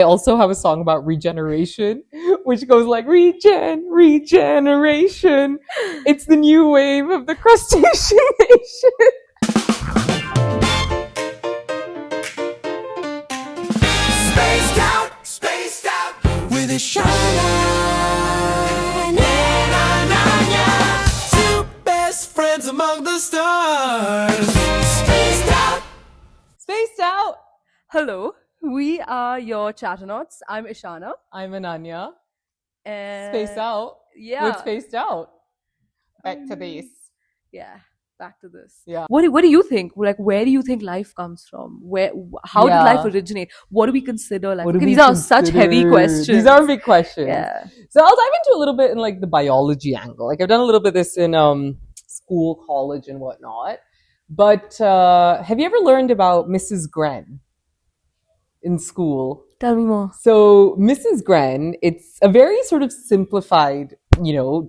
I also have a song about regeneration, which goes like regeneration. It's the new wave of the crustacean nation. Spaced out with Eshaana and Ananya, two best friends among the stars. Spaced out. Hello, we are your CHNOPS. I'm Eshaana. I'm Ananya. And Spaced out. Yeah. We're spaced out. Back to this. Yeah, back to this. Yeah. What do you think? Like, where do you think life comes from? How did life originate? What do we consider life? These are such heavy questions. These are big questions. Yeah. So I'll dive into a little bit in like the biology angle. Like I've done a little bit of this in school, college, and whatnot. But have you ever learned about Mrs. GREN in school? Tell me more. So Mrs. GREN, it's a very sort of simplified,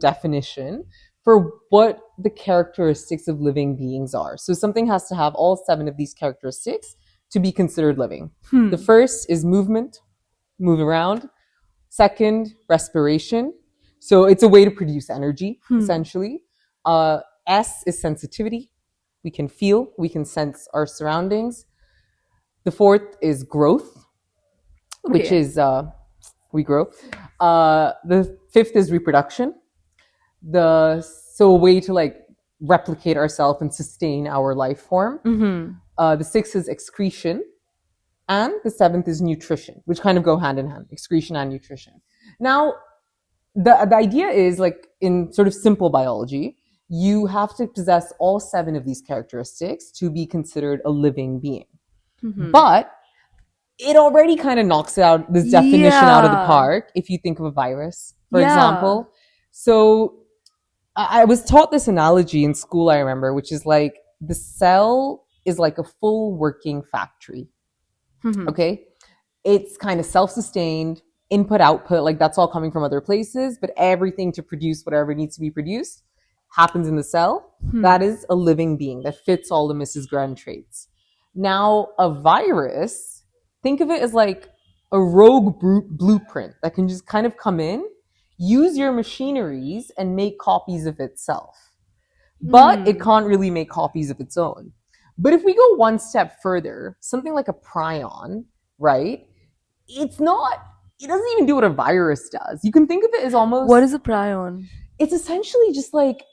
definition for what the characteristics of living beings are. So something has to have all 7 of these characteristics to be considered living. The first is movement, move around. Second, respiration. So it's a way to produce energy, essentially. S is sensitivity. We can feel, we can sense our surroundings. The fourth is growth, which is we grow. The fifth is reproduction. So a way to like replicate ourselves and sustain our life form. The sixth is excretion. And the seventh is nutrition, which kind of go hand in hand, excretion and nutrition. Now, the idea is like in sort of simple biology, you have to possess all 7 of these characteristics to be considered a living being. But it already kind of knocks out this definition out of the park if you think of a virus, for example. So I was taught this analogy in school, I remember, which is like the cell is like a full working factory. Okay? It's kind of self-sustained, input, output, like that's all coming from other places, but everything to produce whatever needs to be produced happens in the cell. That is a living being that fits all the Mrs. GREN traits. Now, a virus, think of it as like a rogue blueprint that can just kind of come in, use your machineries, and make copies of itself. But it can't really make copies of its own. But if we go one step further, something like a prion, right? It doesn't even do what a virus does. You can think of it as almost... What is a prion? It's essentially just like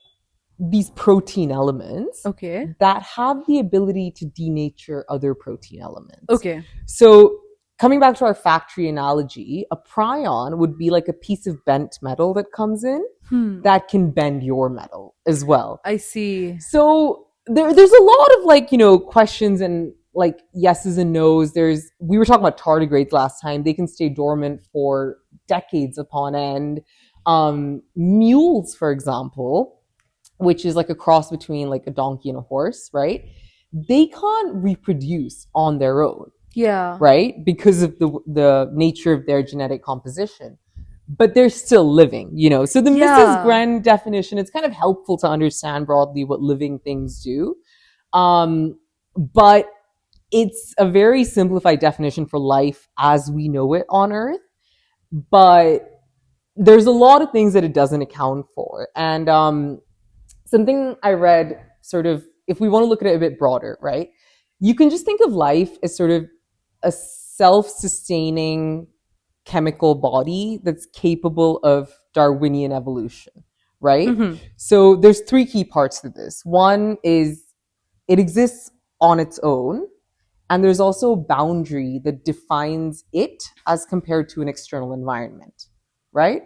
these protein elements that have the ability to denature other protein elements. So coming back to our factory analogy, a prion would be like a piece of bent metal that comes in that can bend your metal as well. I see. So there's a lot of like, questions and like yeses and nos. We were talking about tardigrades last time. They can stay dormant for decades upon end. Mules, for example, which is like a cross between like a donkey and a horse, right? They can't reproduce on their own. Right? Because of the nature of their genetic composition. But they're still living, So the Mrs. GREN definition, it's kind of helpful to understand broadly what living things do. But it's a very simplified definition for life as we know it on Earth. But there's a lot of things that it doesn't account for. And something I read sort of, if we want to look at it a bit broader, right? You can just think of life as sort of a self-sustaining chemical body that's capable of Darwinian evolution, right? So there's 3 key parts to this. One is it exists on its own, and there's also a boundary that defines it as compared to an external environment, right?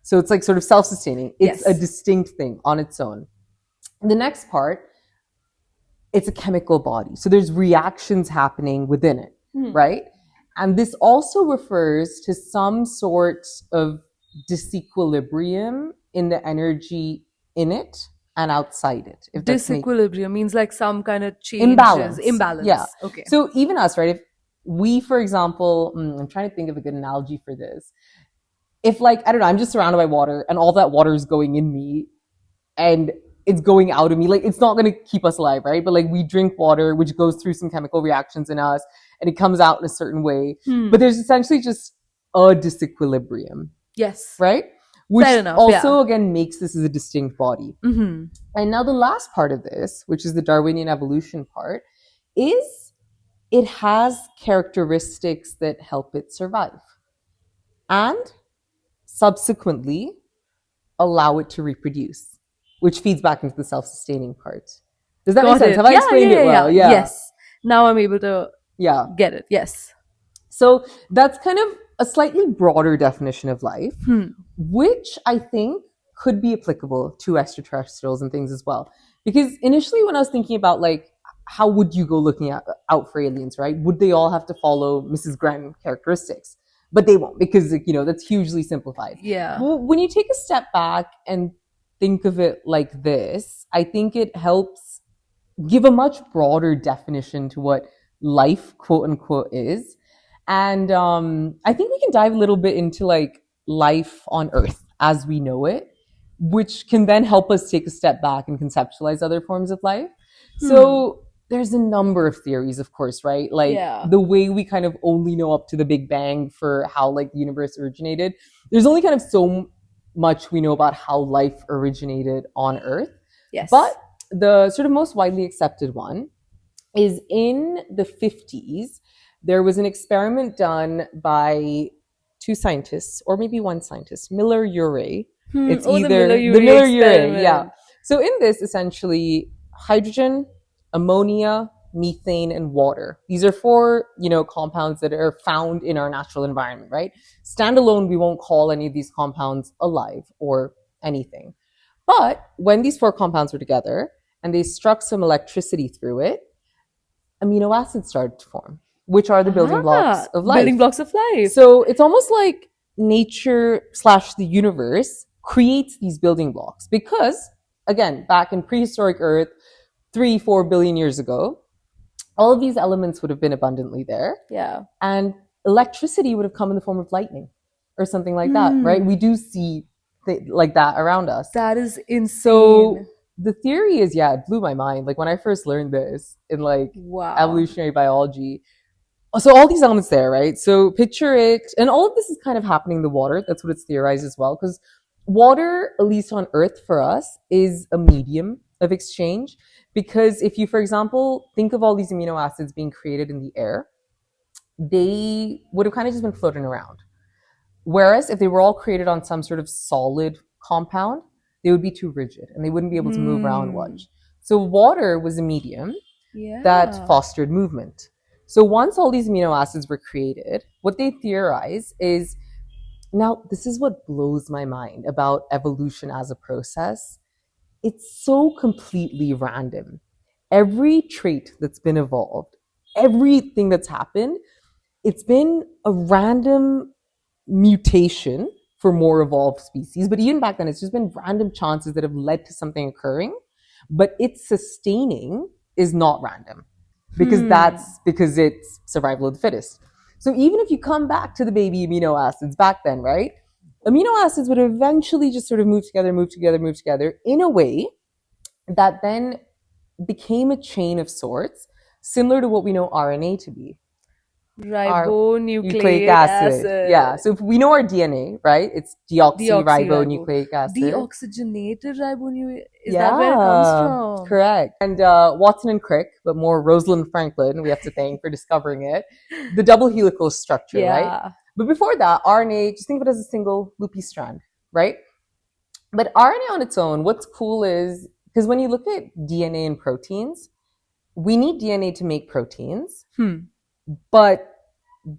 So it's like sort of self-sustaining. It's a distinct thing on its own. The next part, it's a chemical body. So there's reactions happening within it, right? And this also refers to some sort of disequilibrium in the energy in it and outside it. If disequilibrium means like some kind of changes. Imbalance. Yeah. So even us, right? If we, for example, I'm trying to think of a good analogy for this. If like, I don't know, I'm just surrounded by water and all that water is going in me and it's going out of me, like it's not going to keep us alive, right? But like we drink water, which goes through some chemical reactions in us and it comes out in a certain way. But there's essentially just a disequilibrium. Yes. Right? Which Fair enough, also, again, makes this as a distinct body. Mm-hmm. And now the last part of this, which is the Darwinian evolution part, is it has characteristics that help it survive. And subsequently allow it to reproduce, which feeds back into the self-sustaining part. Does that make sense? Have I explained it well? Yeah. Yes. Now I'm able to get it. Yes. So that's kind of a slightly broader definition of life, which I think could be applicable to extraterrestrials and things as well. Because initially when I was thinking about like, how would you go looking out for aliens, right? Would they all have to follow Mrs. GREN characteristics? But they won't, because, you know, that's hugely simplified. Yeah. Well, when you take a step back and think of it like this, I think it helps give a much broader definition to what life, quote unquote, is. And I think we can dive a little bit into like life on Earth as we know it, which can then help us take a step back and conceptualize other forms of life. So there's a number of theories, of course, right? Like the way we kind of only know up to the Big Bang for how like the universe originated. There's only kind of so much we know about how life originated on Earth. Yes. But the sort of most widely accepted one is in the 50s. There was an experiment done by two scientists, or maybe one scientist, Miller-Urey. It's either the Miller-Urey, yeah. So in this, essentially, hydrogen, ammonia, methane, and water. These are four, you know, compounds that are found in our natural environment, right? Standalone, we won't call any of these compounds alive or anything. But when these four compounds were together and they struck some electricity through it, amino acids started to form, which are the building blocks of life. Building blocks of life. So it's almost like nature / the universe creates these building blocks because, again, back in prehistoric Earth, 3-4 billion years ago, all of these elements would have been abundantly there. Yeah. And electricity would have come in the form of lightning or something like that, right? We do see like that around us. That is insane. So the theory is, it blew my mind. Like when I first learned this in like evolutionary biology. So all these elements there, right? So picture it, and all of this is kind of happening in the water. That's what it's theorized as well. Because water, at least on Earth for us, is a medium of exchange. Because if you, for example, think of all these amino acids being created in the air, they would have kind of just been floating around. Whereas if they were all created on some sort of solid compound, they would be too rigid and they wouldn't be able to move around much. So water was a medium that fostered movement. So once all these amino acids were created, what they theorize is, now this is what blows my mind about evolution as a process. It's so completely random. Every trait that's been evolved, everything that's happened, it's been a random mutation for more evolved species. But even back then, it's just been random chances that have led to something occurring. But its sustaining is not random because it's survival of the fittest. So even if you come back to the baby amino acids back then, right? Amino acids would eventually just sort of move together in a way that then became a chain of sorts, similar to what we know RNA to be. Ribonucleic acid. Yeah. So if we know our DNA, right? It's deoxyribonucleic acid. Deoxygenated ribonucleic. Is that where it comes from? Correct. And Watson and Crick, but more Rosalind Franklin, we have to thank for discovering it. The double helical structure, right? But before that, RNA, just think of it as a single loopy strand, right? But RNA on its own, what's cool is, because when you look at DNA and proteins, we need DNA to make proteins, but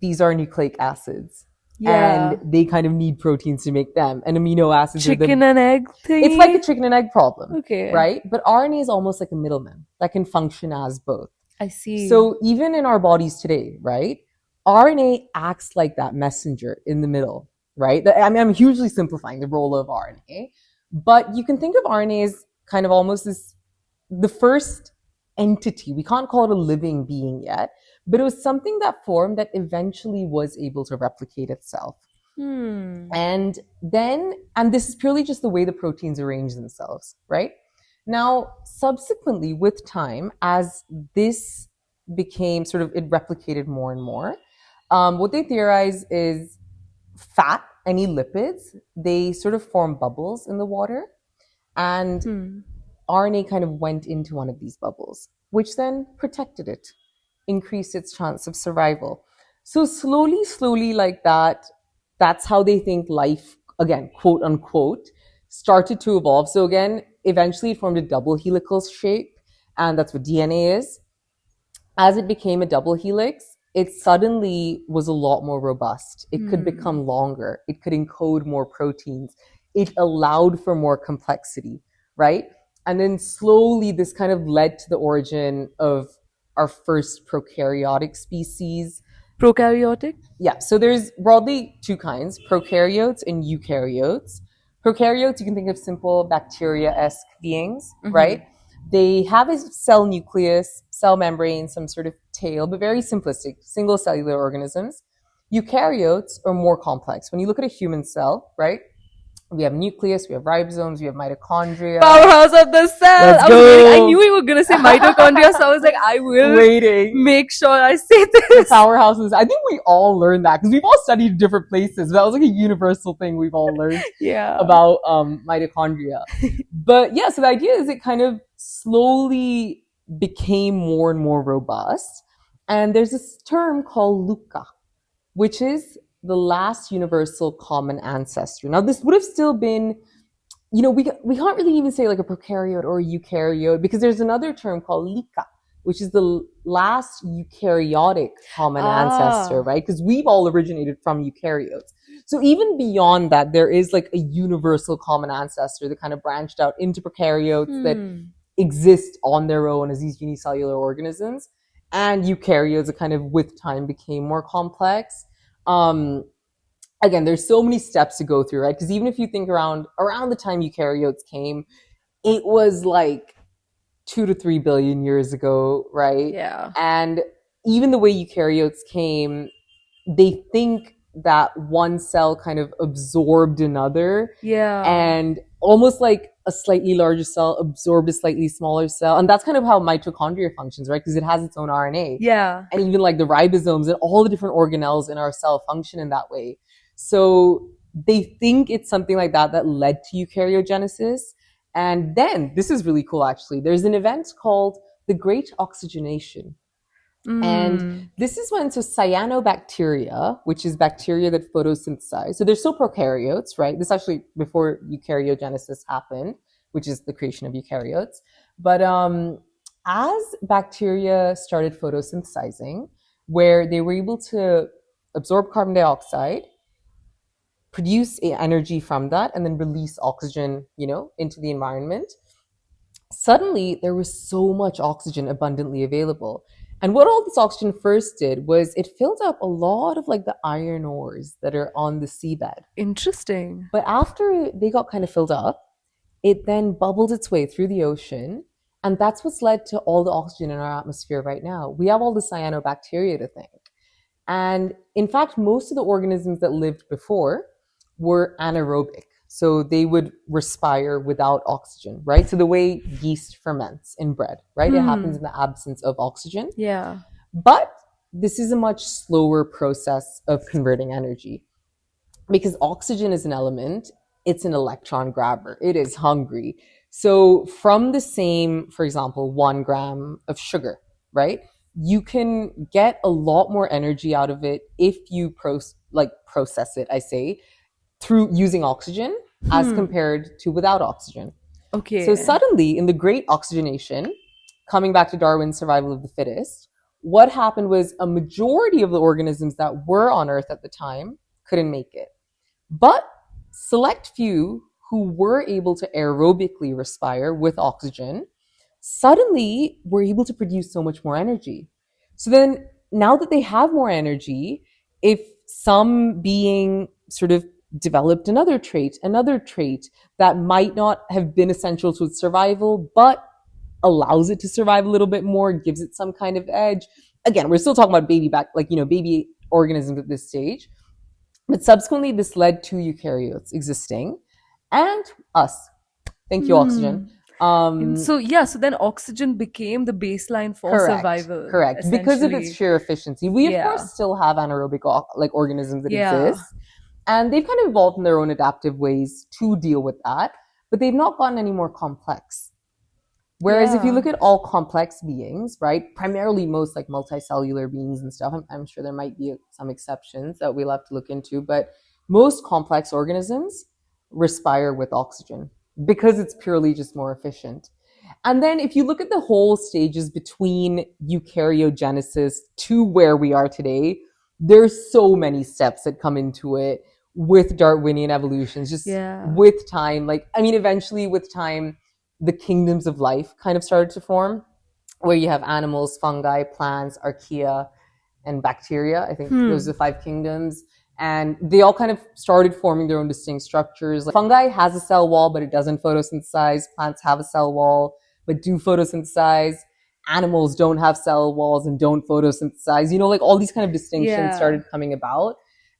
these are nucleic acids. And they kind of need proteins to make them. And amino acids are chicken and egg thing? It's like a chicken and egg problem. Okay. Right? But RNA is almost like a middleman that can function as both. I see. So even in our bodies today, right? RNA acts like that messenger in the middle, right? I mean, I'm hugely simplifying the role of RNA, but you can think of RNA as kind of almost as the first entity. We can't call it a living being yet, but it was something that formed that eventually was able to replicate itself. And this is purely just the way the proteins arrange themselves, right? Now, subsequently with time, as this became sort of, it replicated more and more. What they theorize is fat, any lipids, they sort of form bubbles in the water, and RNA kind of went into one of these bubbles, which then protected it, increased its chance of survival. So slowly like that, that's how they think life, again, quote unquote, started to evolve. So again, eventually it formed a double helical shape, and that's what DNA is. As it became a double helix, it suddenly was a lot more robust. It could become longer. It could encode more proteins. It allowed for more complexity, right? And then slowly this kind of led to the origin of our first prokaryotic species. Prokaryotic? Yeah, so there's broadly two kinds, prokaryotes and eukaryotes. Prokaryotes, you can think of simple bacteria-esque beings, right? They have a cell nucleus, cell membrane, some sort of tail, but very simplistic, single cellular organisms. Eukaryotes are more complex. When you look at a human cell, right? We have nucleus, we have ribosomes, we have mitochondria. Powerhouse of the cell. Let's go. I knew you were going to say mitochondria, so I was like, I will make sure I say this. Powerhouses. I think we all learned that because we've all studied different places. That was like a universal thing we've all learned about mitochondria. But yeah, so the idea is it kind of slowly became more and more robust. And there's this term called LUCA, which is the last universal common ancestor. Now, this would have still been, you know, we can't really even say like a prokaryote or a eukaryote, because there's another term called LECA, which is the last eukaryotic common ancestor, right? Because we've all originated from eukaryotes. So even beyond that, there is like a universal common ancestor that kind of branched out into prokaryotes that exist on their own as these unicellular organisms. And eukaryotes that kind of with time became more complex. Again, there's so many steps to go through, right? Because even if you think around the time eukaryotes came, it was like 2 to 3 billion years ago, right? Yeah. And even the way eukaryotes came, they think that one cell kind of absorbed another. Yeah. And almost like a slightly larger cell absorbed a slightly smaller cell. And that's kind of how mitochondria functions, right? Because it has its own RNA. Yeah. And even like the ribosomes and all the different organelles in our cell function in that way. So they think it's something like that led to eukaryogenesis. And then, this is really cool actually, there's an event called the Great Oxygenation. And this is when, so cyanobacteria, which is bacteria that photosynthesize. So they're still prokaryotes, right? This actually before eukaryogenesis happened, which is the creation of eukaryotes. But as bacteria started photosynthesizing, where they were able to absorb carbon dioxide, produce energy from that, and then release oxygen, you know, into the environment, suddenly there was so much oxygen abundantly available. And what all this oxygen first did was it filled up a lot of like the iron ores that are on the seabed. Interesting. But after they got kind of filled up, it then bubbled its way through the ocean. And that's what's led to all the oxygen in our atmosphere right now. We have all the cyanobacteria to thank. And in fact, most of the organisms that lived before were anaerobic. So they would respire without oxygen, right? So the way yeast ferments in bread, right? It happens in the absence of oxygen. Yeah. But this is a much slower process of converting energy because oxygen is an element. It's an electron grabber. It is hungry. So from the same, for example, 1 gram of sugar, right? You can get a lot more energy out of it if you process it, I say, through using oxygen as compared to without oxygen. Okay. So suddenly, in the Great Oxygenation, coming back to Darwin's survival of the fittest, what happened was a majority of the organisms that were on Earth at the time couldn't make it. But select few who were able to aerobically respire with oxygen suddenly were able to produce so much more energy. So then, now that they have more energy, if some being sort of developed another trait that might not have been essential to its survival, but allows it to survive a little bit more, gives it some kind of edge. Again, we're still talking about baby organisms at this stage. But subsequently, this led to eukaryotes existing and us. Thank you, oxygen. And Um, so yeah, so then oxygen became the baseline for survival, correct. Because of its essentially. sheer efficiency. We, of course, Yeah. still have anaerobic like organisms that Yeah. exist, and they've kind of evolved in their own adaptive ways to deal with that, but they've not gotten any more complex. Whereas if you Yeah. look at all complex beings, right, primarily most like multicellular beings and stuff, I'm sure there might be some exceptions that we'll have to look into, but most complex organisms respire with oxygen because it's purely just more efficient. And then if you look at the whole stages between eukaryogenesis to where we are today, there's so many steps that come into it with Darwinian evolution, just Yeah. with time. Like, I mean, eventually with time, the kingdoms of life kind of started to form, where you have animals, fungi, plants, archaea, and bacteria. I think those are the five kingdoms. And they all kind of started forming their own distinct structures. Like fungi has a cell wall, but it doesn't photosynthesize. Plants have a cell wall, but do photosynthesize. Animals don't have cell walls and don't photosynthesize. You know, like all these kind of distinctions Yeah. started coming about.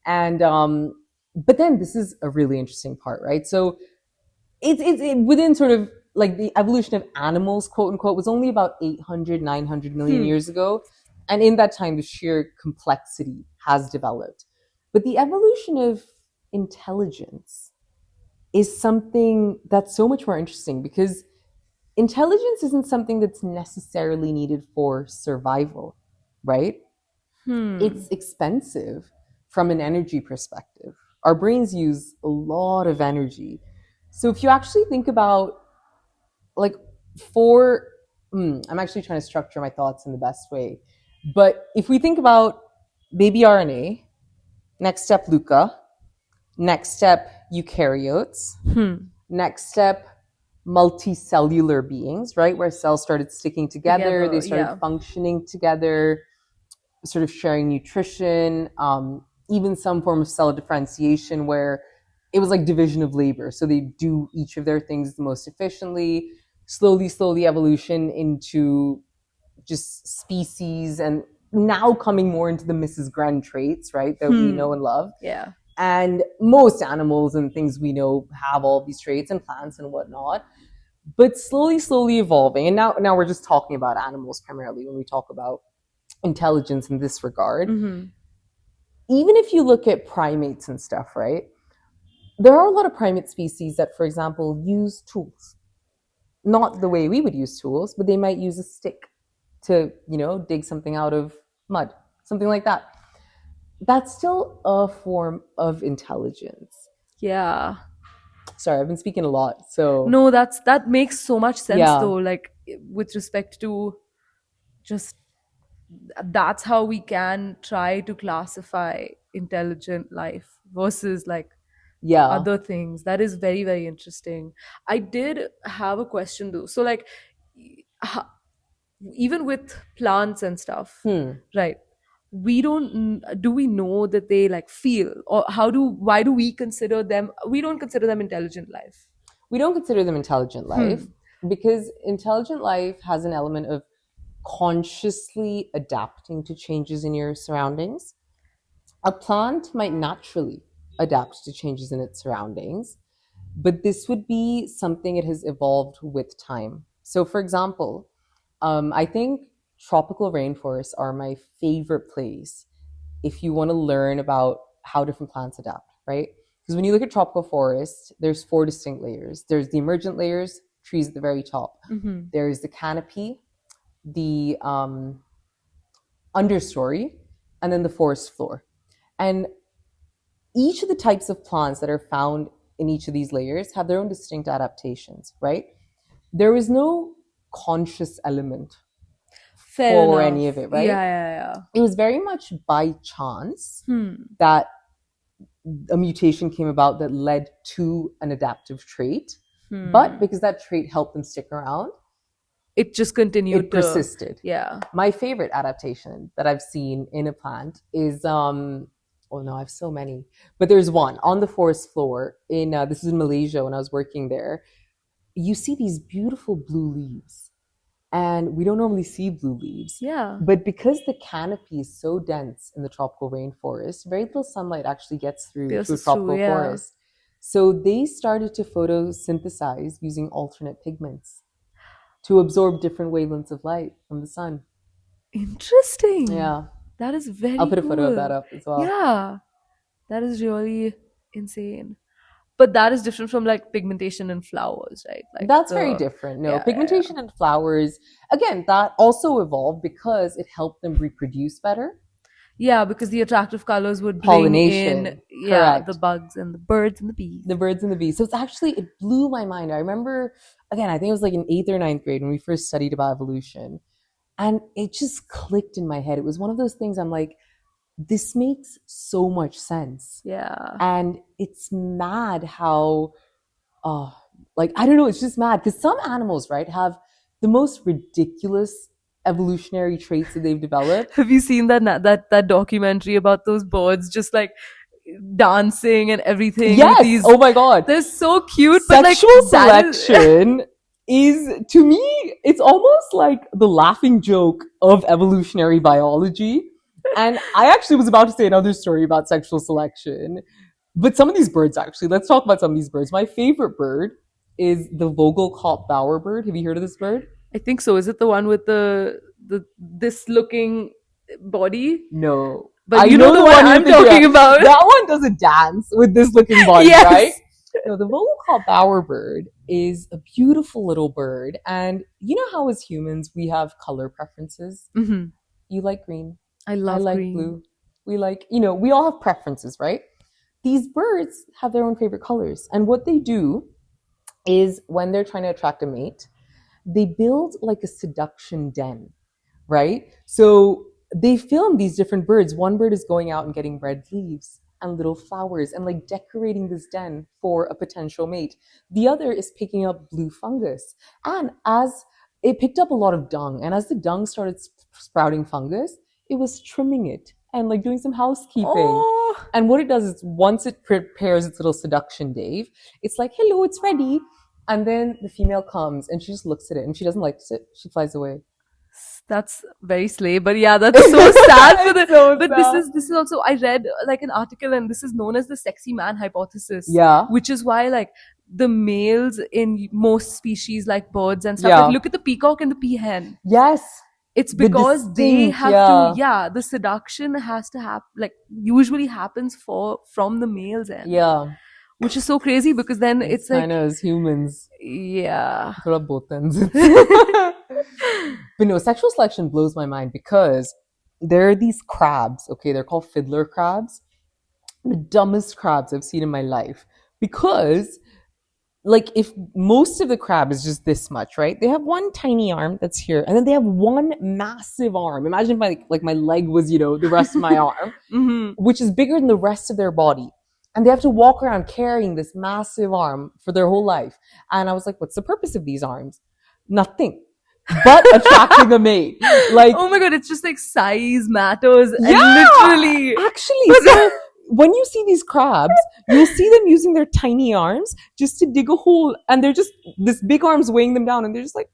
And but then this is a really interesting part, right? So it's within sort of like the evolution of animals, quote unquote, was only about 800, 900 million years ago. And in that time, the sheer complexity has developed. But the evolution of intelligence is something that's so much more interesting because intelligence isn't something that's necessarily needed for survival, right? It's expensive from an energy perspective. Our brains use a lot of energy. So if you actually think about like for I'm actually trying to structure my thoughts in the best way. But if we think about baby RNA, next step LUCA, next step eukaryotes, next step multicellular beings, right? Where cells started sticking together, they started Yeah. functioning together, sort of sharing nutrition, even some form of cell differentiation where it was like division of labor. So they do each of their things the most efficiently, slowly evolution into just species and now coming more into the Mrs. Gren traits, right, that we know and love. Yeah. And most animals and things we know have all these traits and plants and whatnot, but slowly evolving. And now we're just talking about animals primarily when we talk about intelligence in this regard. Even if you look at primates and stuff, right, there are a lot of primate species that, for example, use tools. Not the way we would use tools, but they might use a stick to, you know, dig something out of mud, something like that. That's still a form of intelligence. Yeah. Sorry, I've been speaking a lot. So No, that makes so much sense yeah, though, like with respect to just that's how we can try to classify intelligent life versus like yeah, other things. That is very, very interesting. I did have a question though. So like h- even with plants and stuff, right? We don't do we know that they like feel, or why do we consider them, we don't consider them intelligent life? we don't consider them intelligent life because intelligent life has an element of consciously adapting to changes in your surroundings. A plant might naturally adapt to changes in its surroundings, but this would be something it has evolved with time. So, for example, I think tropical rainforests are my favorite place if you want to learn about how different plants adapt, right? Because when you look at tropical forests, there's four distinct layers. There's the emergent layers, trees at the very top. There's the canopy, the understory, and then the forest floor. And each of the types of plants that are found in each of these layers have their own distinct adaptations, right? There is no conscious element Fair for enough. any of it, right? Yeah. It was very much by chance that a mutation came about that led to an adaptive trait. But because that trait helped them stick around, It just continued it to persisted. Yeah. My favorite adaptation that I've seen in a plant is oh no, I have so many, but there's one on the forest floor in this is in Malaysia when I was working there. You see these beautiful blue leaves, and we don't normally see blue leaves. Yeah. But because the canopy is so dense in the tropical rainforest, very little sunlight actually gets through to a Pierces tropical through, yeah. forest. So they started to photosynthesize using alternate pigments. to absorb different wavelengths of light from the sun. Interesting. Yeah. That is very I'll put a cool. photo of that up as well. Yeah. That is really insane. But that is different from like pigmentation in flowers, right? Like That's very different. No, yeah, pigmentation in flowers, again, that also evolved because it helped them reproduce better. Yeah, because the attractive colors would bring in Pollination. the Correct. bugs and the birds and the bees. The birds and the bees. So it's actually, it blew my mind. I remember, again, I think it was like in 8th or 9th grade when we first studied about evolution. And it just clicked in my head. It was one of those things I'm like, this makes so much sense. Yeah. And it's mad how, like, I don't know, it's just mad. Because some animals, right, have the most ridiculous evolutionary traits that they've developed. Have you seen that documentary about those birds just like dancing and everything? Yes. Oh my God. They're so cute. Sexual but like, selection is, to me, it's almost like the laughing joke of evolutionary biology. And I actually was about to say another story about sexual selection. But some of these birds, actually, let's talk about some of these birds. My favorite bird is the Vogelkop bowerbird. Have you heard of this bird? I think so. Is it the one with the this looking body? No. But you know the one I'm talking about. That one does a dance with this looking body, yes. Right? No, the Vogelkop bowerbird is a beautiful little bird. And you know how as humans we have color preferences? Mm-hmm. You like green. I like green. Blue. We like, we all have preferences, right? These birds have their own favorite colors. And what they do is when they're trying to attract a mate, they build like a seduction den, right? So they film these different birds. One bird is going out and getting red leaves and little flowers and like decorating this den for a potential mate. The other is picking up blue fungus. And as it picked up a lot of dung, and as the dung started sprouting fungus, it was trimming it and like doing some housekeeping. Oh. And what it does is once it prepares its little seduction Dave, it's like, hello, it's ready. And then the female comes and she just looks at it and she doesn't like it. She flies away. That's very slay, but yeah, that's so sad for the. So but sad. This is also, I read like an article, and this is known as the sexy man hypothesis. Yeah. Which is why like the males in most species like birds and stuff. Yeah. Like, look at the peacock and the peahen. Yes. It's because they have to. The seduction has to happen. Like usually happens from the males end. Yeah. Which is so crazy because then it's like, I know, as humans. Yeah. Both ends. But no, sexual selection blows my mind because there are these crabs, okay? They're called fiddler crabs. The dumbest crabs I've seen in my life. Because, like, if most of the crab is just this much, right? They have one tiny arm that's here, and then they have one massive arm. Imagine if my leg was, the rest of my arm, mm-hmm. which is bigger than the rest of their body. And they have to walk around carrying this massive arm for their whole life. And I was like, what's the purpose of these arms? Nothing. But attracting a mate. Like, oh my God, it's just like size matters. Yeah, and literally. Actually, so when you see these crabs, you'll see them using their tiny arms just to dig a hole. And they're just, this big arm's weighing them down. And they're just like,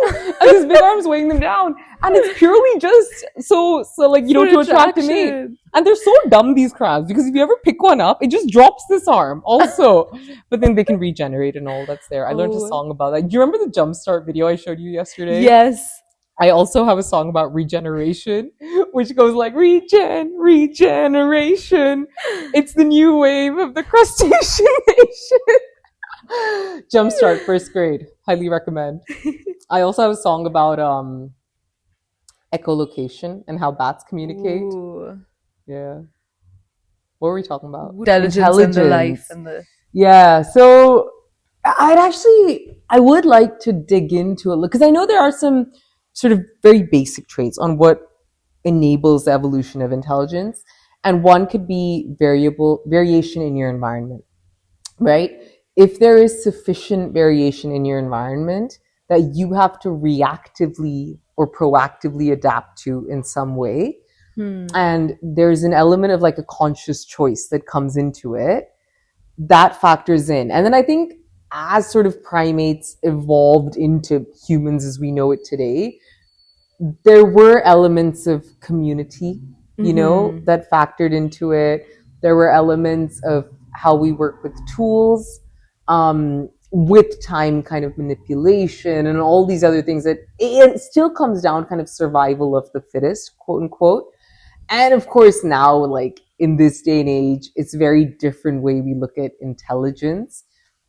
and this big arm's weighing them down. And it's purely just so like, to attract a mate. And they're so dumb, these crabs, because if you ever pick one up, it just drops this arm also. But then they can regenerate and all that's there. I learned a song about that. Do you remember the Jumpstart video I showed you yesterday? Yes. I also have a song about regeneration, which goes like, regeneration. It's the new wave of the crustacean nation. Jumpstart, first grade. Highly recommend. I also have a song about echolocation and how bats communicate. Ooh. Yeah. What were we talking about? Intelligence. And the life and the... Yeah. So I would like to dig into it because I know there are some sort of very basic traits on what enables the evolution of intelligence. And one could be variation in your environment, right? If there is sufficient variation in your environment that you have to reactively or proactively adapt to in some way, and there's an element of like a conscious choice that comes into it, that factors in. And then I think as sort of primates evolved into humans as we know it today, there were elements of community, that factored into it. There were elements of how we work with tools. with time kind of manipulation and all these other things, that it still comes down kind of survival of the fittest, quote unquote. And of course now, like in this day and age, it's a very different way we look at intelligence.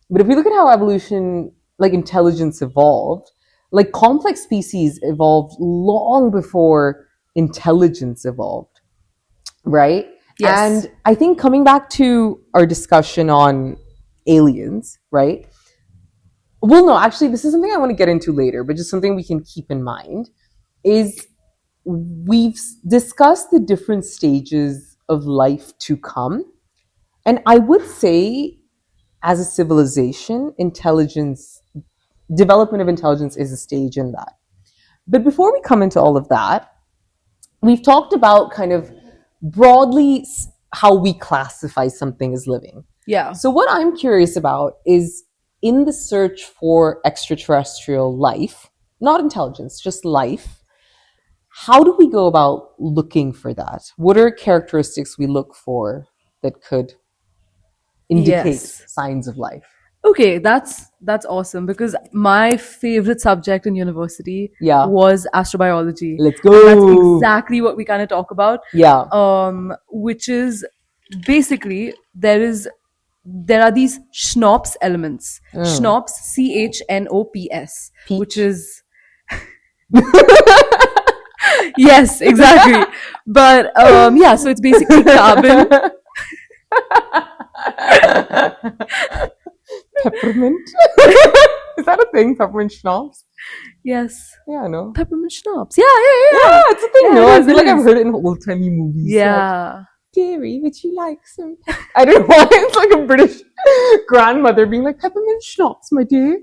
But if we look at how evolution, like intelligence evolved, like complex species evolved long before intelligence evolved, right? Yes. And I think coming back to our discussion on aliens, right? Well, no, actually, this is something I want to get into later, but just something we can keep in mind is we've discussed the different stages of life to come. And I would say, as a civilization, development of intelligence is a stage in that. But before we come into all of that, we've talked about kind of broadly how we classify something as living. Yeah. So what I'm curious about is, in the search for extraterrestrial life, not intelligence, just life, how do we go about looking for that? What are characteristics we look for that could indicate Yes. signs of life? Okay, that's awesome, because my favorite subject in university Yeah. was astrobiology. Let's And that's go. exactly what we kind of talk about. Yeah. Which is basically there are these CHNOPS elements. CHNOPS, CHNOPS, Peach. which is yes, exactly. But yeah, so it's basically carbon. Peppermint? Is that a thing? Peppermint schnapps? Yes, Yeah, I know. peppermint schnapps. Yeah. Yeah, it's a thing. Yeah, No, it I is, feel it like I've is. heard it in old-timey movies. Like, Yeah. Dearie, would you like some? I don't know why it's like a British grandmother being like, peppermint schnapps, my dear.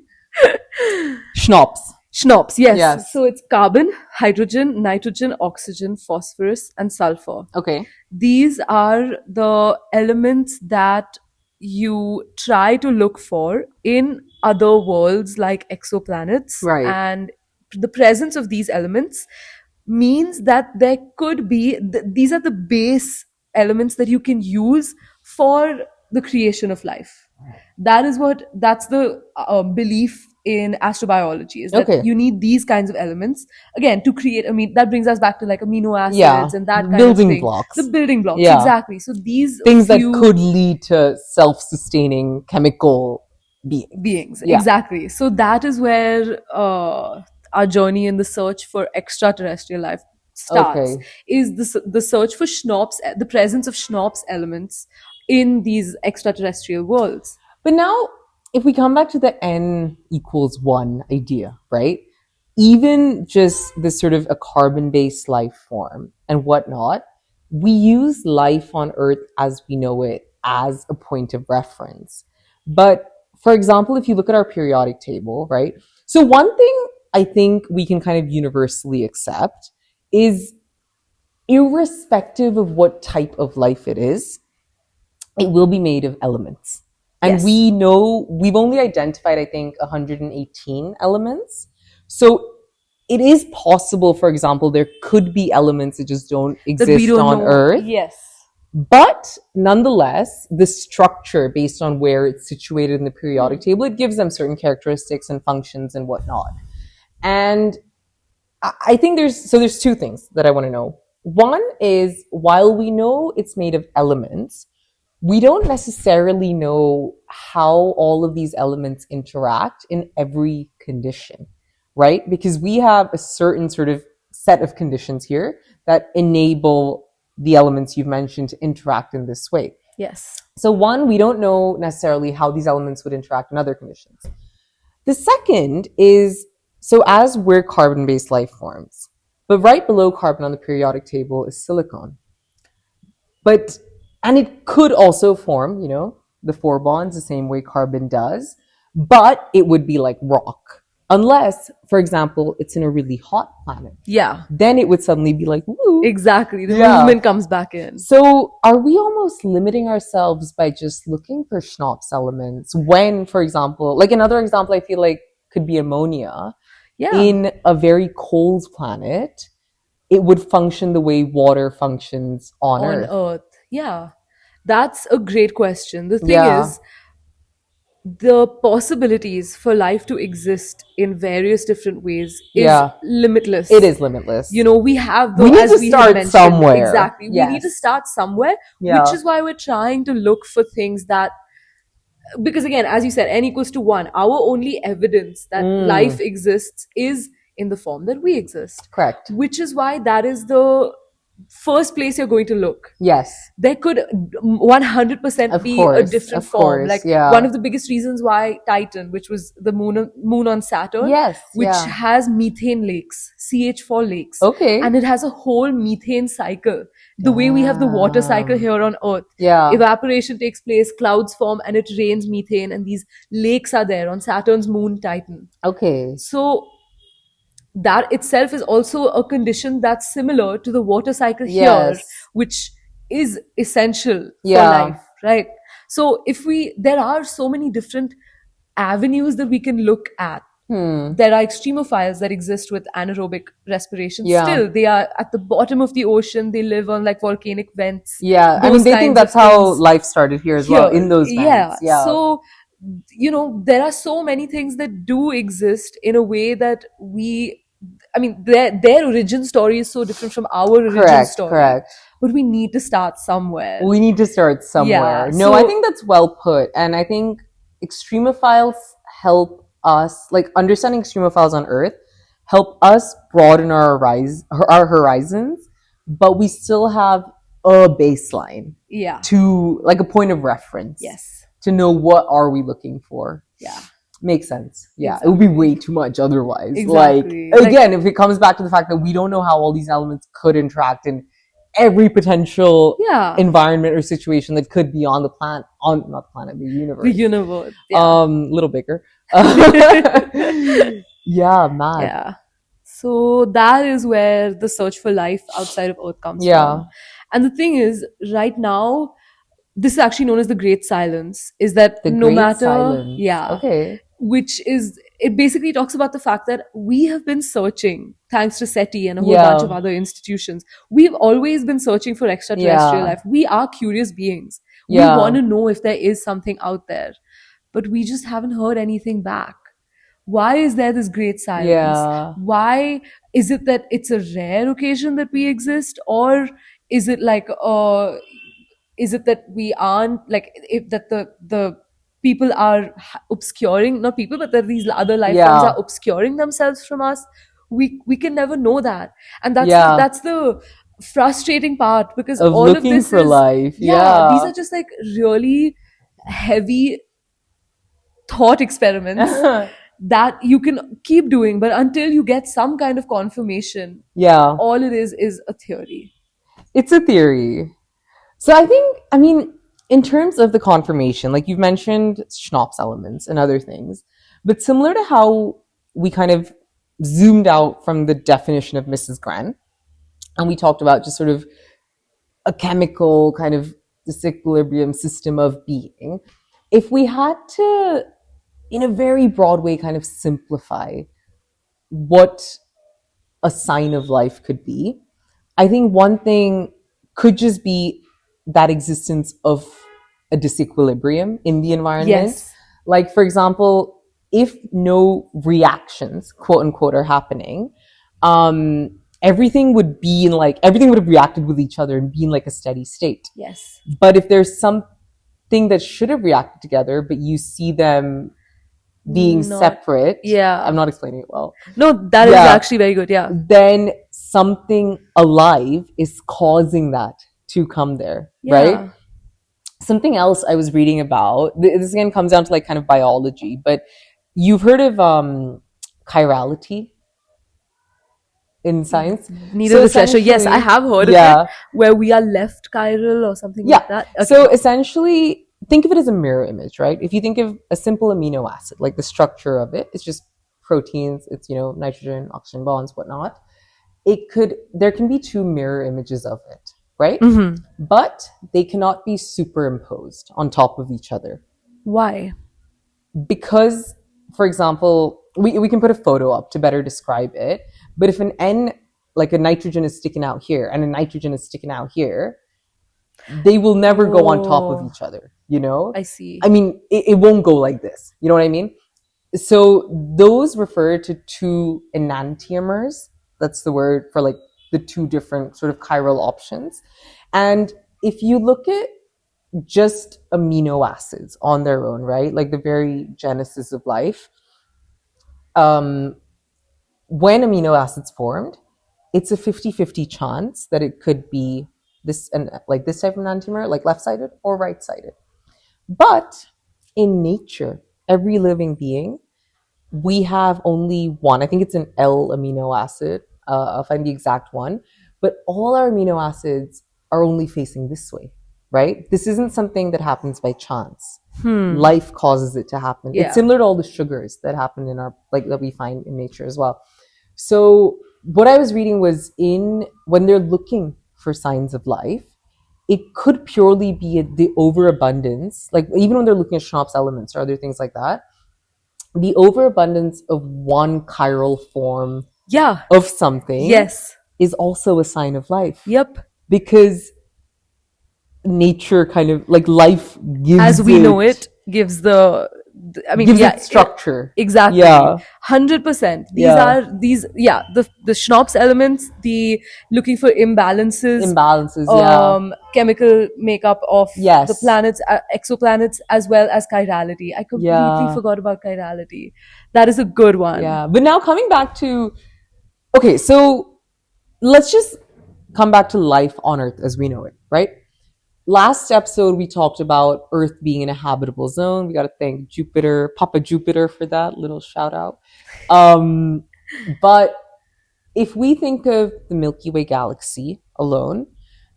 Schnapps. CHNOPS, yes. Yes. So it's carbon, hydrogen, nitrogen, oxygen, phosphorus, and sulfur. Okay. These are the elements that you try to look for in other worlds like exoplanets. Right. And the presence of these elements means that there could be, these are the base elements that you can use for the creation of life. That's the belief in astrobiology, is that Okay. you need these kinds of elements again to create. I mean, that brings us back to like amino acids Yeah. and that kind Building of thing. blocks. The building blocks, Yeah. exactly. So these Things that few could lead to self-sustaining chemical beings, Yeah. exactly. So that is where our journey in the search for extraterrestrial life starts. Okay. Is the search for CHNOPS, the presence of CHNOPS elements in these extraterrestrial worlds. But now, if we come back to the n equals 1 idea, right? Even just this sort of a carbon-based life form and whatnot, we use life on Earth as we know it as a point of reference. But for example, if you look at our periodic table, right? So one thing I think we can kind of universally accept is, irrespective of what type of life it is, it will be made of elements. And Yes. we know, we've only identified, I think, 118 elements. So it is possible, for example, there could be elements that just don't That exist we don't on know. Earth. Yes. But nonetheless, the structure based on where it's situated in the periodic table, it gives them certain characteristics and functions and whatnot. And I think there's two things that I want to know. One is, while we know it's made of elements, we don't necessarily know how all of these elements interact in every condition, right? Because we have a certain sort of set of conditions here that enable the elements you've mentioned to interact in this way. Yes. So one, we don't know necessarily how these elements would interact in other conditions. The second is, so as we're carbon-based life forms, but right below carbon on the periodic table is silicon. And it could also form, the 4 bonds the same way carbon does, but it would be like rock. Unless, for example, it's in a really hot planet. Yeah. Then it would suddenly be like, woo. Exactly. The Yeah. movement comes back in. So are we almost limiting ourselves by just looking for CHNOPS elements when, for example, like another example I feel like could be ammonia. Yeah. In a very cold planet, it would function the way water functions on Earth. Earth. Yeah. That's a great question. The thing Yeah. is, the possibilities for life to exist in various different ways is Yeah. limitless. It is limitless. You know, we have We need as to we start had mentioned, somewhere. exactly. We need to Yes. start somewhere, Yeah. which is why we're trying to look for things that, because again, as you said, n equals to 1, our only evidence that life exists is in the form that we exist. Correct. Which is why that is the first place you're going to look. Yes. There could 100% Of be a course, different of form. course, Like yeah. one of the biggest reasons why Titan, which was the moon on Saturn, Yes, which yeah. has methane lakes, CH4 lakes, Okay. and it has a whole methane cycle. The way we have the water cycle here on Earth. Yeah. Evaporation takes place, clouds form, and it rains methane, and these lakes are there on Saturn's moon Titan. Okay. So that itself is also a condition that's similar to the water cycle here, Yes. which is essential Yeah. for life, right? So there are so many different avenues that we can look at. There are extremophiles that exist with anaerobic respiration. Yeah. Still, they are at the bottom of the ocean. They live on like volcanic vents. Yeah. I mean, those they think kinds of that's how things. life started here as well, in those vents. Yeah. So, you know, there are so many things that do exist in a way that their origin story is so different from our origin story. Correct. But we need to start somewhere. We need to start somewhere. Yeah, No, so- I think that's well put. And I think extremophiles help us, like understanding extremophiles on Earth, help us broaden our horizons, but we still have a baseline Yeah. to, like, a point of reference. Yes. To know what are we looking for. Yeah. Makes sense. Yeah. Exactly. It would be way too much otherwise. Exactly. Like, again, if it comes back to the fact that we don't know how all these elements could interact in every potential Yeah. environment or situation that could be on the planet, not the planet, the universe. The universe. Yeah. Little bigger. Yeah, mad. Yeah. So that is where the search for life outside of Earth comes from. And the thing is, right now, this is actually known as the Great Silence, is that The no Great matter, Silence. yeah, Okay. which is, it basically talks about the fact that we have been searching, thanks to SETI and a whole Yeah. bunch of other institutions. We've always been searching for extraterrestrial Yeah. life. We are curious beings. Yeah. We want to know if there is something out there, but we just haven't heard anything back. Why is there this great silence? Yeah. Why is it that it's a rare occasion that we exist, or is it like is it that we aren't, like, if that the people are obscuring, not people, but that these other life forms Yeah. are obscuring themselves from us? We can never know that, and Yeah. that's the frustrating part, because Of all of looking this for is life. these are just like really heavy thought experiments that you can keep doing, but until you get some kind of confirmation, Yeah. all it is a theory. It's a theory. So I think, I mean, in terms of the confirmation, like you've mentioned Schnapps elements and other things, but similar to how we kind of zoomed out from the definition of Mrs. Gren, and we talked about just sort of a chemical kind of disequilibrium system of being, if we had to, in a very broad way, kind of simplify what a sign of life could be, I think one thing could just be that existence of a disequilibrium in the environment. Yes. Like, for example, if no reactions, quote unquote, are happening, everything would have reacted with each other and be in like a steady state. Yes. But if there's something that should have reacted together, but you see them being separate, I'm not explaining it well. No, that is actually very good. Yeah. Then something alive is causing that to come there, right? Something else I was reading about, this again comes down to like kind of biology, but you've heard of chirality in science? Needed a refresher. Yes, I have heard of it, where we are left chiral or something like that. Okay. So essentially, think of it as a mirror image, right? If you think of a simple amino acid, like the structure of it, it's just proteins, it's, nitrogen, oxygen bonds, whatnot. There can be two mirror images of it, right? Mm-hmm. But they cannot be superimposed on top of each other. Why? Because, for example, we can put a photo up to better describe it, but if an N, like a nitrogen is sticking out here and a nitrogen is sticking out here, they will never go on top of Oh, each other, you know? I see. I mean, it won't go like this. You know what I mean? So those refer to two enantiomers. That's the word for like the two different sort of chiral options. And if you look at just amino acids on their own, right? Like the very genesis of life, when amino acids formed, it's a 50-50 chance that it could be this and like this type of enantiomer, like left-sided or right-sided. But in nature, every living being, we have only one. I think it's an L amino acid. I'll find the exact one. But all our amino acids are only facing this way, right? This isn't something that happens by chance. Life causes it to happen. Yeah. It's similar to all the sugars that happen in our, like that we find in nature as well. So what I was reading was when they're looking for signs of life, it could purely be the overabundance, like even when they're looking at Schnapps elements or other things like that, the overabundance of one chiral form Yeah. of something Yes. is also a sign of life. Yep. Because nature kind of, like life gives As we know it, gives I mean, gives yeah, it structure. exactly. Yeah. 100%. These Yeah. are the Schnapps elements, the looking for imbalances, chemical makeup of Yes. the planets, exoplanets, as well as chirality. I completely Yeah. forgot about chirality. That is a good one. Yeah. But now coming back to, okay, so let's just come back to life on Earth as we know it, right? Last episode, we talked about Earth being in a habitable zone. We got to thank Jupiter, Papa Jupiter, for that little shout out. But if we think of the Milky Way galaxy alone,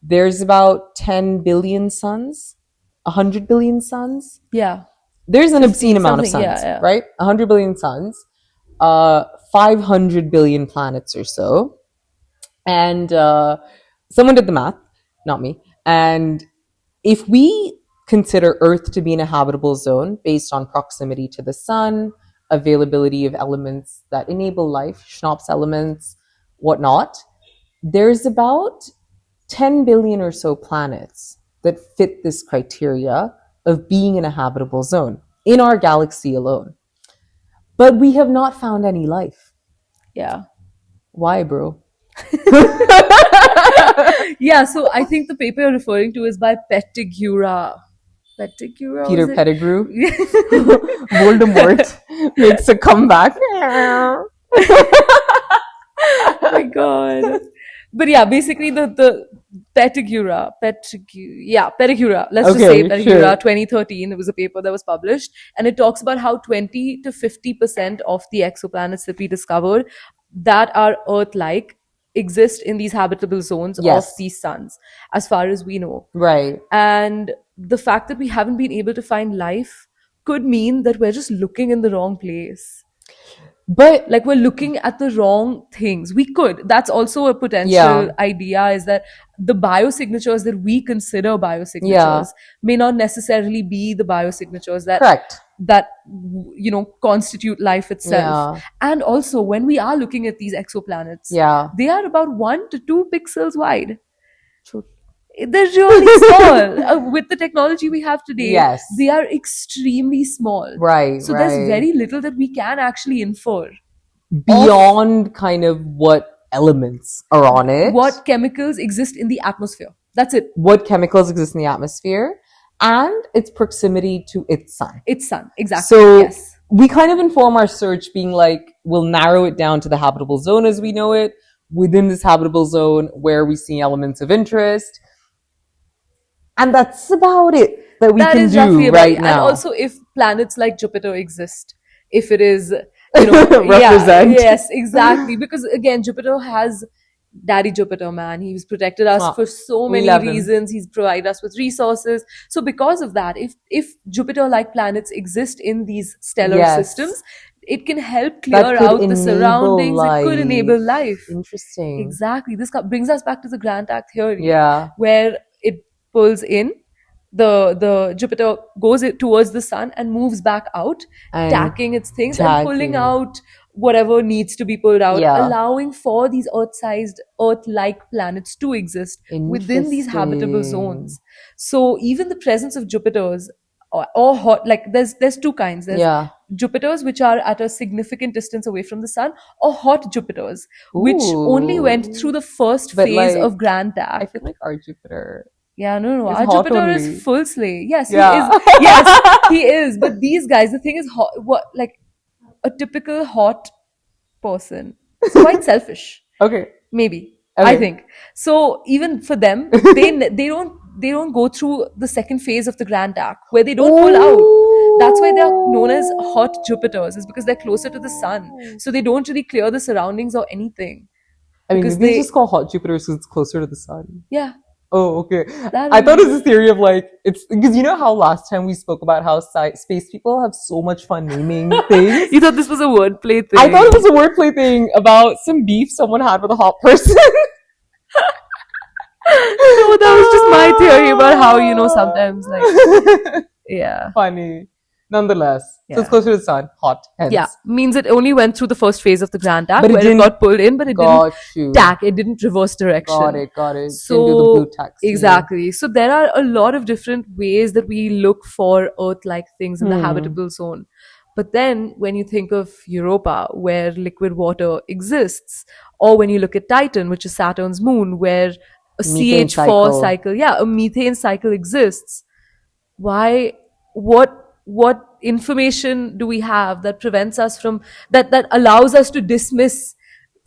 there's about 10 billion suns, 100 billion suns. Yeah. There's an obscene amount of suns, yeah. right? 100 billion suns, 500 billion planets or so. And someone did the math, not me. And if we consider Earth to be in a habitable zone based on proximity to the sun, availability of elements that enable life, Schnapps elements, whatnot, there's about 10 billion or so planets that fit this criteria of being in a habitable zone in our galaxy alone. But we have not found any life. Yeah. Why, bro? Yeah, so I think the paper you're referring to is by Pettigura. Peter was it? Pettigrew. Voldemort makes a comeback. Oh my god. But yeah, basically the Pettigura. Let's just say Okay, Pettigura sure. 2013. It was a paper that was published, and it talks about how 20 to 50% of the exoplanets that we discovered that are Earth-like exist in these habitable zones Yes. of these suns, as far as we know. Right. And the fact that we haven't been able to find life could mean that we're just looking in the wrong place. But Like we're looking at the wrong things. That's also a potential Yeah. idea, is that the biosignatures that we consider biosignatures Yeah. may not necessarily be the biosignatures correct. that constitute life itself. Yeah. And also when we are looking at these exoplanets, Yeah. they are about 1 to 2 pixels wide. They're really small. With the technology we have today, Yes. they are extremely small. Right. So right. there's very little that we can actually infer. Beyond kind of what elements are on it. What chemicals exist in the atmosphere. That's it. What chemicals exist in the atmosphere and its proximity to its sun. It's sun. Exactly. So Yes. we kind of inform our search being like, we'll narrow it down to the habitable zone as we know it. Within this habitable zone, where we see elements of interest. And that's about it that we That can is roughly do about right it. And now. also, if planets like Jupiter exist, if it is, represent. Yes, exactly. Because again, Jupiter has Daddy Jupiter, man. He's protected us for so many reasons. He's provided us with resources. So because of that, if Jupiter-like planets exist in these stellar systems, it can help clear out the surroundings. It could enable life. Interesting. Exactly. This brings us back to the Grant Act theory. Yeah. Where it pulls in, the Jupiter goes towards the sun and moves back out, tacking its things and pulling out whatever needs to be pulled out, Yeah. allowing for these Earth-sized, Earth-like planets to exist within these habitable zones. So even the presence of Jupiters or hot, like there's two kinds. There's Yeah. Jupiters which are at a significant distance away from the sun, or hot Jupiters, which only went through the first But, phase like, of grand I act. feel like our Jupiter. Yeah, no. It's Our hot Jupiter only. is full sleigh. Yes, Yeah. he is. Yes, he is. But these guys, the thing is, what like a typical hot person is quite selfish. Okay. Maybe Okay. I think so. Even for them, they don't go through the second phase of the grand arc where they don't pull out. That's why they are known as hot Jupiters. Is because they're closer to the sun, so they don't really clear the surroundings or anything. I mean, because maybe they- it's just called hot Jupiter because it's closer to the sun. Yeah, Oh, okay. That I thought it is- was a theory of like, it's because you know how last time we spoke about how space people have so much fun naming things? you thought this was a wordplay thing. I thought it was a wordplay thing about some beef someone had with a hot person. No, that was just my theory about how, you know, sometimes like yeah. Funny. Nonetheless. So Yeah. it's closer to the sun. Hot. Hence. Yeah, means it only went through the first phase of the grand arc But it where it didn't- got pulled in, but it Got you. didn't tack. It didn't reverse direction. Got it. So Didn't do the blue taxi. exactly. So there are a lot of different ways that we look for Earth-like things in the habitable zone. But then when you think of Europa, where liquid water exists, or when you look at Titan, which is Saturn's moon, where a Methane CH4 cycle. cycle, a methane cycle exists, why what information do we have that prevents us from that allows us to dismiss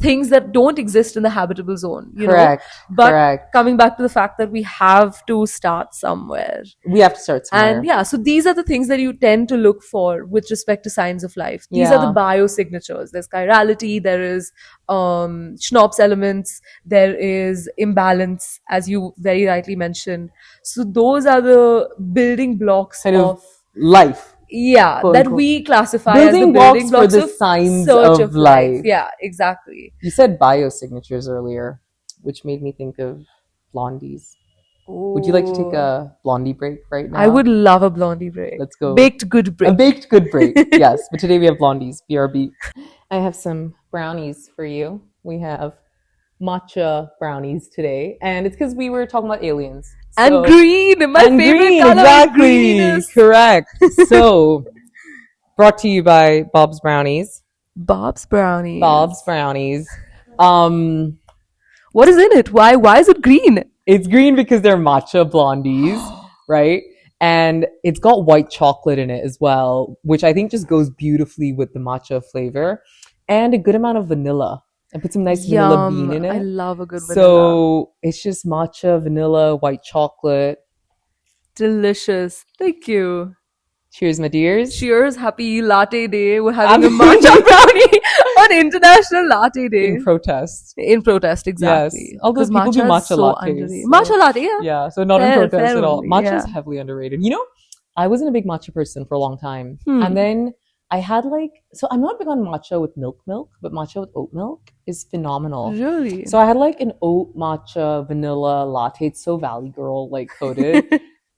things that don't exist in the habitable zone, you Correct. know? But Correct. coming back to the fact that we have to start somewhere. We have to start somewhere. And yeah, so these are the things that you tend to look for with respect to signs of life. These are the biosignatures. There's chirality, there is Schnapps elements, there is imbalance, as you very rightly mentioned. So those are the building blocks Kind of life. yeah, quote, that unquote. we classify Building as the blocks building for blocks the of signs search of of life. life. Yeah, exactly. You said biosignatures earlier, which made me think of blondies. Would you like to take a blondie break right now? I would love a blondie break. Let's go. Baked good break. A baked good break, yes. But today we have blondies, BRB. I have some brownies for you. We have matcha brownies today, and it's because we were talking about aliens. And green, my and favorite green, color. exactly. Greenness. Correct. So, brought to you by Bob's Brownies. Bob's brownies. Bob's Brownies. What is in it? Why is it green? It's green because they're matcha blondies, right? And it's got white chocolate in it as well, which I think just goes beautifully with the matcha flavor, and a good amount of vanilla. I put some nice vanilla bean in it. I love a good vanilla. So it's just matcha, vanilla, white chocolate. Delicious. Thank you. Cheers, my dears. Cheers. Happy latte day. We're having a Happy- matcha brownie on International Latte Day. In protest. In protest, exactly. Yes. Although 'Cause people do is matcha so lattes, underrated. so- Matcha latte, yeah. Yeah, so not in Fair- protest fair at all. only, Matcha is yeah. heavily underrated. You know, I wasn't a big matcha person for a long time. Hmm. And then I had so I'm not big on matcha with milk, but matcha with oat milk is phenomenal. Really? So I had like an oat matcha vanilla latte. It's so Valley Girl like coated,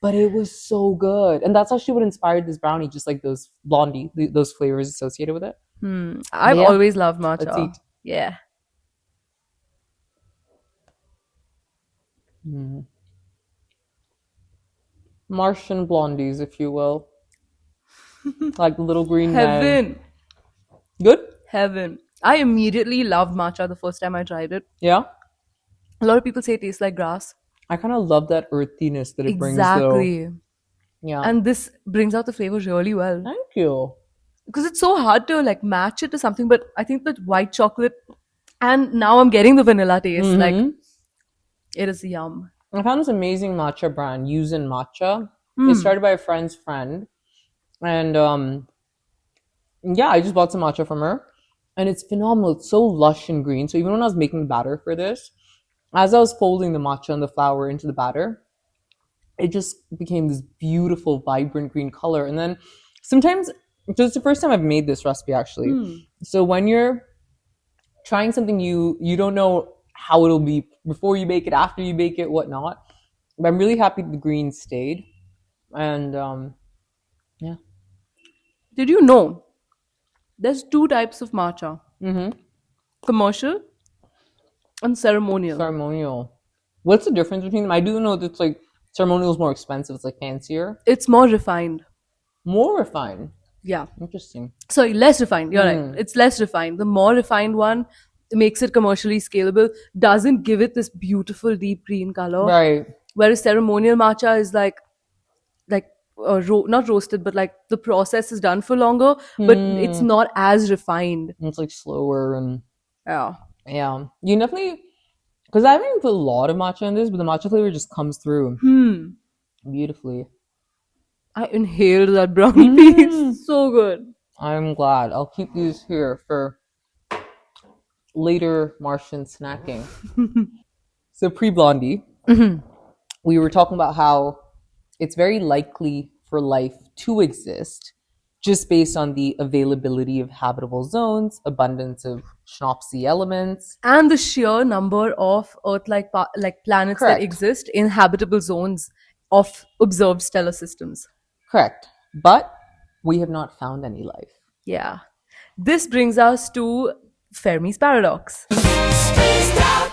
but it was so good. And that's actually what inspired this brownie, just like those blondie, those flavors associated with it. I've Yeah. always loved matcha. Let's eat. Yeah. Martian blondies, if you will. Like the little green man. Heaven. Good? Heaven. I immediately loved matcha the first time I tried it. Yeah? A lot of people say it tastes like grass. I kind of love that earthiness that it brings, though. Exactly. Yeah. And this brings out the flavor really well. Thank you. Because it's so hard to like match it to something, but I think that white chocolate, and now I'm getting the vanilla taste. Like, it is yum. I found this amazing matcha brand, Yuzen Matcha. It's started by a friend's friend. And yeah, I just bought some matcha from her. And it's phenomenal. It's so lush and green. So even when I was making batter for this, as I was folding the matcha and the flour into the batter, it just became this beautiful, vibrant green color. And then sometimes, so it's the first time I've made this recipe actually. So when you're trying something you don't know how it'll be before you bake it, after you bake it, whatnot. But I'm really happy the green stayed. And yeah. Did you know There's two types of matcha: commercial and ceremonial. Ceremonial. What's the difference between them? I do know that it's like ceremonial is more expensive. It's like fancier, It's more refined. more refined. Yeah. Interesting. Sorry, less refined. You're right. It's less refined. The more refined one makes it commercially scalable, doesn't give it this beautiful deep green color. Right. Whereas ceremonial matcha is like not roasted, but like the process is done for longer, but it's not as refined. It's like slower and Yeah. yeah. You definitely because I haven't even put a lot of matcha in this, but the matcha flavor just comes through beautifully. I inhaled that brownie piece. So good. I'm glad. I'll keep these here for later Martian snacking. So pre-Blondie, we were talking about how it's very likely for life to exist just based on the availability of habitable zones, abundance of Schnapsy elements. And the sheer number of Earth-like planets Correct. that exist in habitable zones of observed stellar systems. Correct. But we have not found any life. Yeah. This brings us to Fermi's paradox. Spaced out